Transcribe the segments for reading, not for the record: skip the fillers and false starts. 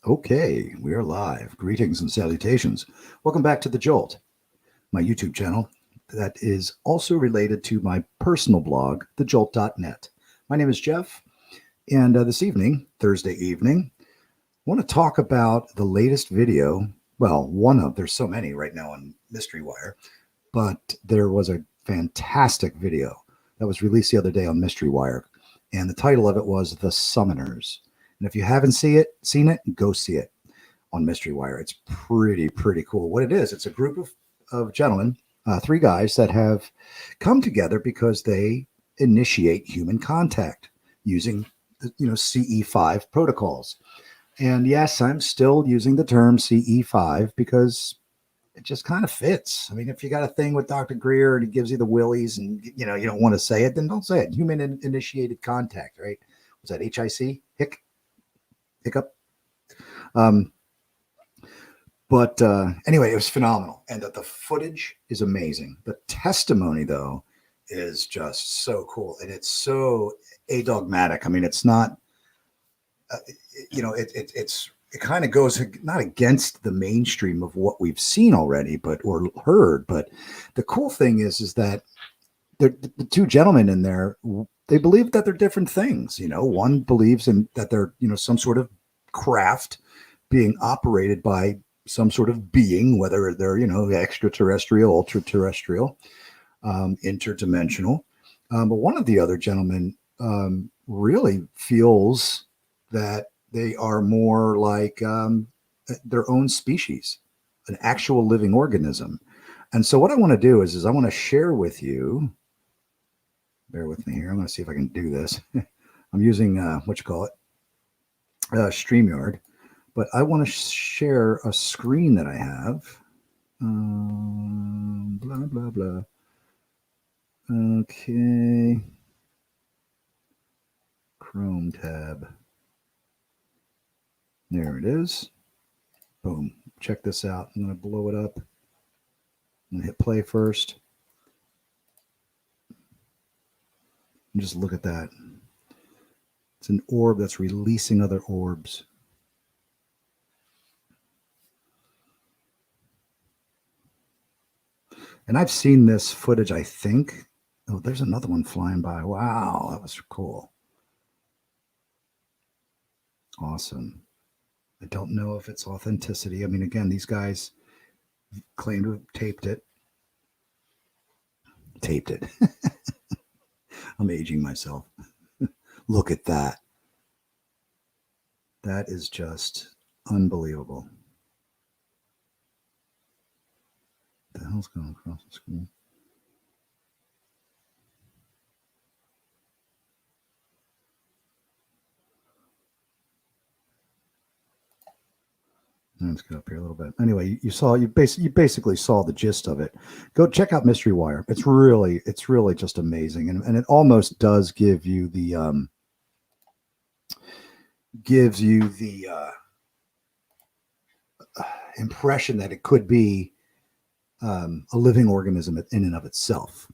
Okay, we are live. Greetings and salutations. Welcome back to The Jolt, my YouTube channel that is also related to my personal blog, thejolt.net. My name is Jeff, and this evening, Thursday evening, I want to talk about the latest video. Well, there's so many right now on Mystery Wire, but there was a fantastic video that was released the other day on Mystery Wire, and the title of it was The Summoners. And if you haven't seen it, go see it on Mystery Wire. It's pretty cool. What it is, it's a group of gentlemen, three guys that have come together because they initiate human contact using CE5 protocols. And yes, I'm still using the term CE5 because it just kind of fits. I mean, if you got a thing with Dr. Greer and he gives you the willies and you don't want to say it, then don't say it. Human initiated contact, right? Was that HIC? Hiccup. But anyway, it was phenomenal. And that the footage is amazing. The testimony, though, is just so cool. And it's so adogmatic. I mean, it's not, it kind of goes not against the mainstream of what we've seen already, or heard. But the cool thing is that the two gentlemen in there, they believe that they're different things. One believes in that they're, some sort of craft being operated by some sort of being, whether they're, extraterrestrial, ultra-terrestrial, interdimensional. But one of the other gentlemen really feels that they are more like their own species, an actual living organism. And so what I want to do is I want to share with you, bear with me here. I'm going to see if I can do this. I'm using StreamYard, but I want to share a screen that I have. Blah, blah, blah. Okay. Chrome tab. There it is. Boom. Check this out. I'm going to blow it up. I'm going to hit play first. And just look at that. It's an orb that's releasing other orbs. And I've seen this footage, I think. Oh, there's another one flying by. Wow, that was cool. Awesome. I don't know if it's authenticity. I mean, again, these guys claim to have taped it. I'm aging myself. Look at that. That is just unbelievable. What the hell's going across the screen? Let's get up here a little bit. Anyway, you basically saw the gist of it. Go check out Mystery Wire. It's really just amazing, and it almost does give you the impression that it could be a living organism in and of itself,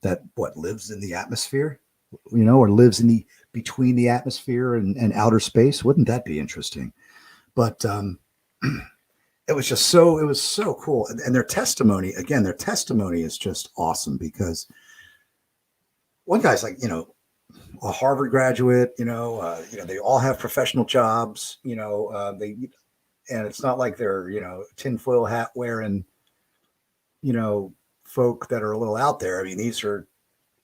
that lives in the atmosphere, or lives in between the atmosphere and outer space. Wouldn't that be interesting? But it was so cool. And their testimony is just awesome, because one guy's like, a Harvard graduate, they all have professional jobs, and it's not like they're, tinfoil hat wearing, folk that are a little out there. I mean, these are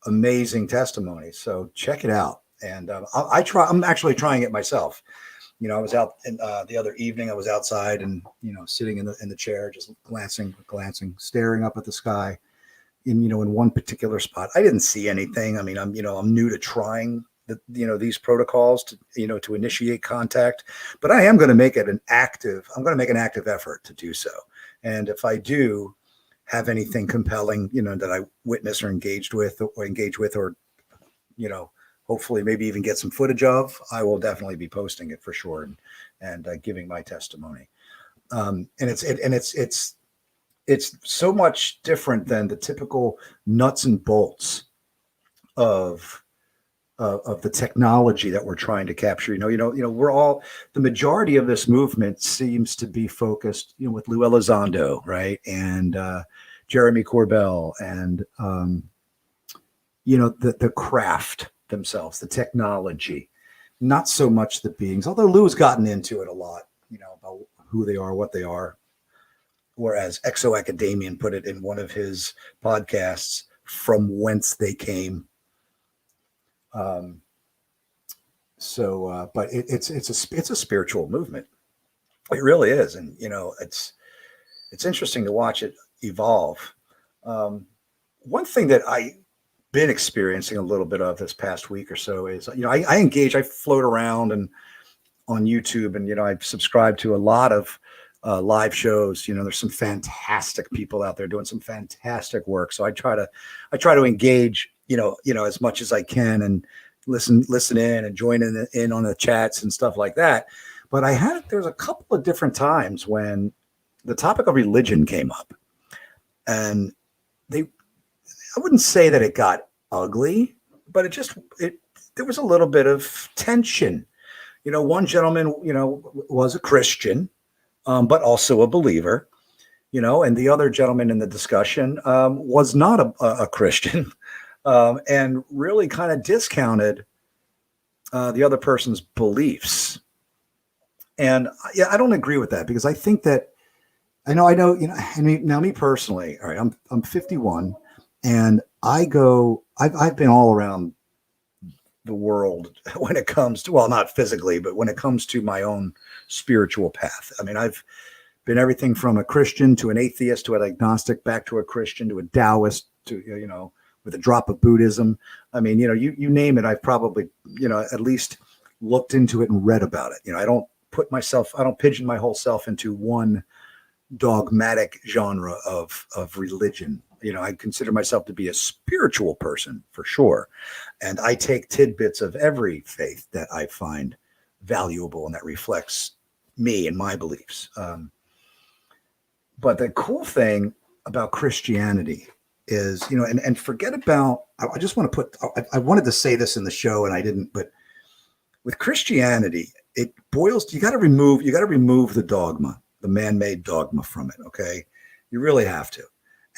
amazing testimonies. So check it out. And I'm actually trying it myself. I was out the other evening. I was outside and sitting in the chair, just glancing, staring up at the sky. In one particular spot, I didn't see anything. I mean, I'm new to trying these protocols to initiate contact, but I am going to make it an active. I'm going to make an active effort to do so. And if I do have anything compelling, that I witness or engage with, or hopefully maybe even get some footage of, I will definitely be posting it for sure and giving my testimony. And it's so much different than the typical nuts and bolts of of the technology that we're trying to capture. We're all, the majority of this movement seems to be focused, with Lou Elizondo, right, and Jeremy Corbell, and the craft themselves, the technology, not so much the beings. Although Lou's gotten into it a lot, about who they are, what they are, or as Exo Academian put it in one of his podcasts, from whence they came. But it's a spiritual movement. It really is, and it's interesting to watch it evolve. One thing that I've been experiencing a little bit of this past week or so is, I engage, I float around and on YouTube, and I've subscribed to a lot of live shows. There's some fantastic people out there doing some fantastic work. So I try to engage, as much as I can, and listen in and join in on the chats and stuff like that. But there's a couple of different times when the topic of religion came up, and I wouldn't say that it got ugly, but there was a little bit of tension. One gentleman, was a Christian, but also a believer, and the other gentleman in the discussion was not a Christian, and really kind of discounted the other person's beliefs. And yeah, I don't agree with that, because I think that I know, I mean, now me personally, all right, I'm 51, and I've been all around the world when it comes to, well, not physically, but when it comes to my own spiritual path. I mean, I've been everything from a Christian to an atheist to an agnostic, back to a Christian to a Taoist, to, with a drop of Buddhism. I mean, you name it, I've probably, at least looked into it and read about it. I don't pigeon my whole self into one dogmatic genre of religion. I consider myself to be a spiritual person for sure. And I take tidbits of every faith that I find valuable and that reflects me and my beliefs. But the cool thing about Christianity is, and forget about, I just want to I wanted to say this in the show and I didn't, but with Christianity, it boils, you got to remove the dogma, the man-made dogma from it. Okay. You really have to,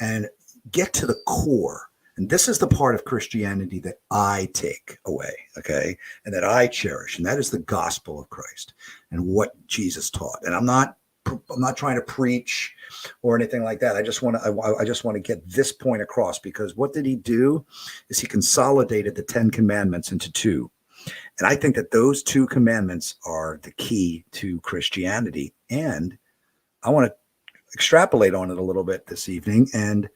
and get to the core. And this is the part of Christianity that I take away. Okay. And that I cherish. And that is the gospel of Christ and what Jesus taught. And I'm not trying to preach or anything like that. I just want to get this point across, because what did he do is he consolidated the 10 commandments into 2. And I think that those 2 commandments are the key to Christianity. And I want to extrapolate on it a little bit this evening, and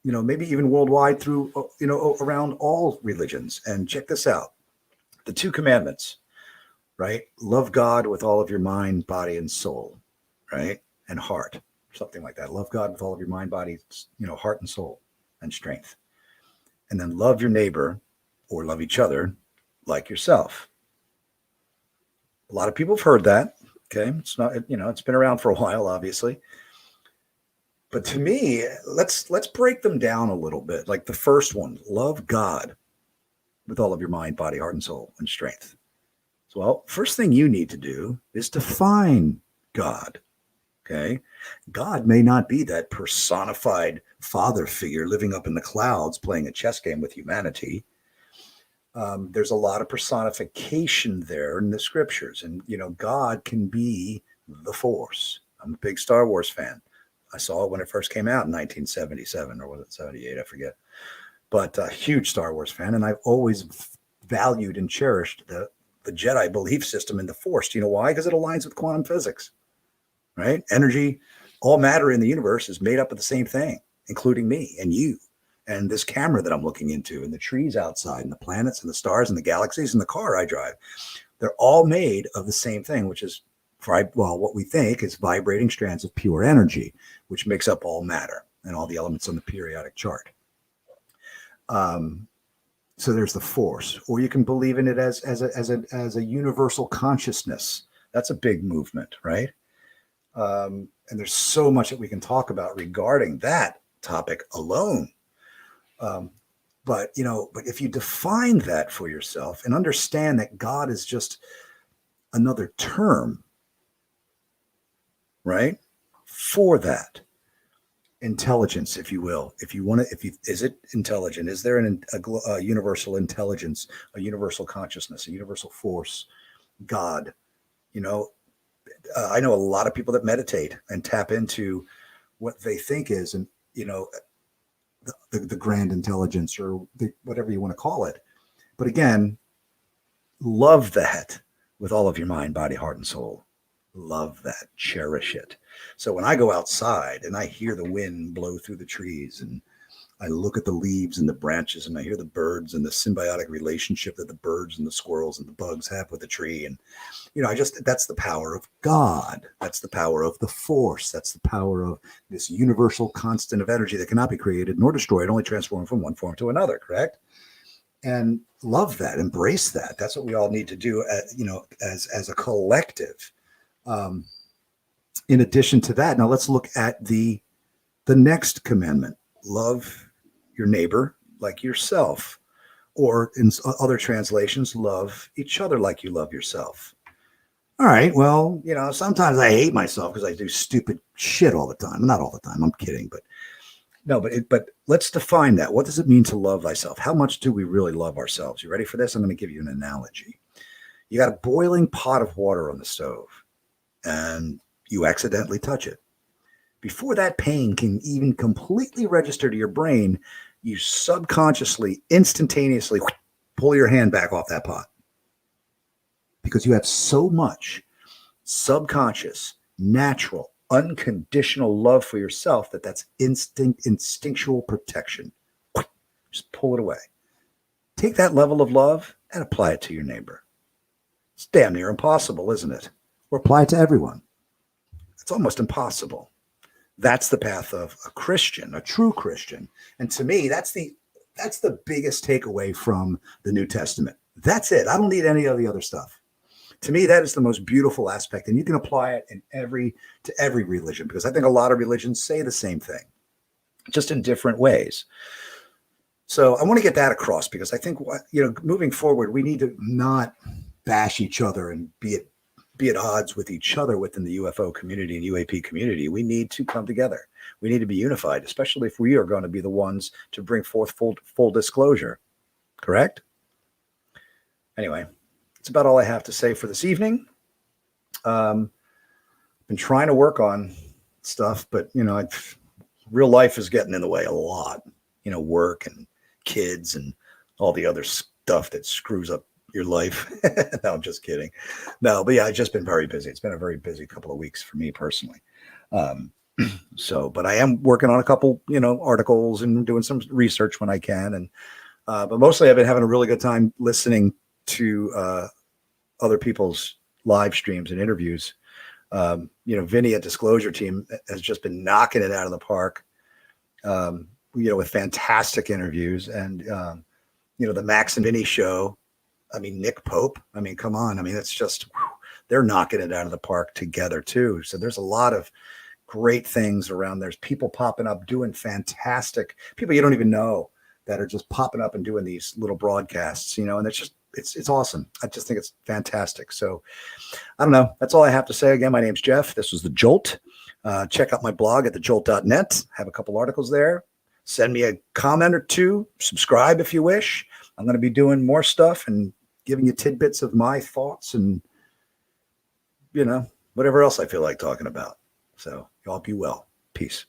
maybe even worldwide through, around all religions. And check this out. The 2 commandments, right? Love God with all of your mind, body, and soul, right? And heart, something like that. Love God with all of your mind, body, heart and soul and strength. And then love your neighbor, or love each other like yourself. A lot of people have heard that. Okay. It's not, it's been around for a while, obviously. But to me, let's break them down a little bit. Like the first one, love God with all of your mind, body, heart, and soul and strength. So, well, first thing you need to do is define God. Okay. God may not be that personified father figure living up in the clouds playing a chess game with humanity. There's a lot of personification there in the scriptures. And, God can be the Force. I'm a big Star Wars fan. I saw it when it first came out in 1977, or was it 78? I forget. But a huge Star Wars fan. And I've always valued and cherished the Jedi belief system in the Force. Do you know why? Because it aligns with quantum physics, right? Energy, all matter in the universe is made up of the same thing, including me and you. And this camera that I'm looking into, and the trees outside, and the planets, and the stars, and the galaxies, and the car I drive, they're all made of the same thing, which is, what we think is vibrating strands of pure energy, which makes up all matter and all the elements on the periodic chart. So there's the Force, or you can believe in it as a universal consciousness. That's a big movement, right? And there's so much that we can talk about regarding that topic alone. But, but if you define that for yourself and understand that God is just another term, right, for that intelligence, if you will, if you want to, is it intelligent? Is there a universal intelligence, a universal consciousness, a universal force, God? I know a lot of people that meditate and tap into what they think is, and the grand intelligence, or whatever you want to call it. But again, love that with all of your mind, body, heart, and soul. Love that. Cherish it. So when I go outside and I hear the wind blow through the trees, and I look at the leaves and the branches, and I hear the birds and the symbiotic relationship that the birds and the squirrels and the bugs have with the tree. And, that's the power of God. That's the power of the force. That's the power of this universal constant of energy that cannot be created nor destroyed, only transformed from one form to another. Correct? And love that, embrace that. That's what we all need to do, as a collective. In addition to that, now let's look at the next commandment: love your neighbor like yourself, or in other translations, love each other like you love yourself. All right, well, sometimes I hate myself because I do stupid shit all the time. Not all the time, I'm kidding, but no, but let's define that. What does it mean to love thyself? How much do we really love ourselves? You ready for this? I'm going to give you an analogy. You got a boiling pot of water on the stove, and you accidentally touch it. Before that pain can even completely register to your brain, you subconsciously, instantaneously pull your hand back off that pot, because you have so much subconscious, natural, unconditional love for yourself that's instinctual protection. Just pull it away. Take that level of love and apply it to your neighbor. It's damn near impossible, isn't it? Or apply it to everyone. It's almost impossible. That's the path of a Christian, a true Christian. And to me, that's the biggest takeaway from the New Testament. That's it. I don't need any of the other stuff. To me, that is the most beautiful aspect. And you can apply it to every religion, because I think a lot of religions say the same thing, just in different ways. So I want to get that across, because I think, moving forward, we need to not bash each other and be at odds with each other within the UFO community and UAP community. We need to come together. We need to be unified, especially if we are going to be the ones to bring forth full disclosure. Correct? Anyway, that's about all I have to say for this evening. Been trying to work on stuff, but real life is getting in the way a lot. Work and kids and all the other stuff that screws up your life. No, I'm just kidding. No, but yeah, I've just been very busy. It's been a very busy couple of weeks for me personally. But I am working on a couple, articles and doing some research when I can. And, but mostly I've been having a really good time listening to, other people's live streams and interviews. Vinny at Disclosure Team has just been knocking it out of the park, with fantastic interviews. And, the Max and Vinny show, Nick Pope, come on. That's just, they're knocking it out of the park together too. So there's a lot of great things around. There's people popping up doing fantastic, people you don't even know, that are just popping up and doing these little broadcasts, and it's awesome. I just think it's fantastic. So I don't know. That's all I have to say. Again, my name's Jeff. This was The Jolt. Check out my blog at thejolt.net. Have a couple articles there. Send me a comment or two. Subscribe if you wish. I'm going to be doing more stuff and giving you tidbits of my thoughts and, whatever else I feel like talking about. So y'all be well. Peace.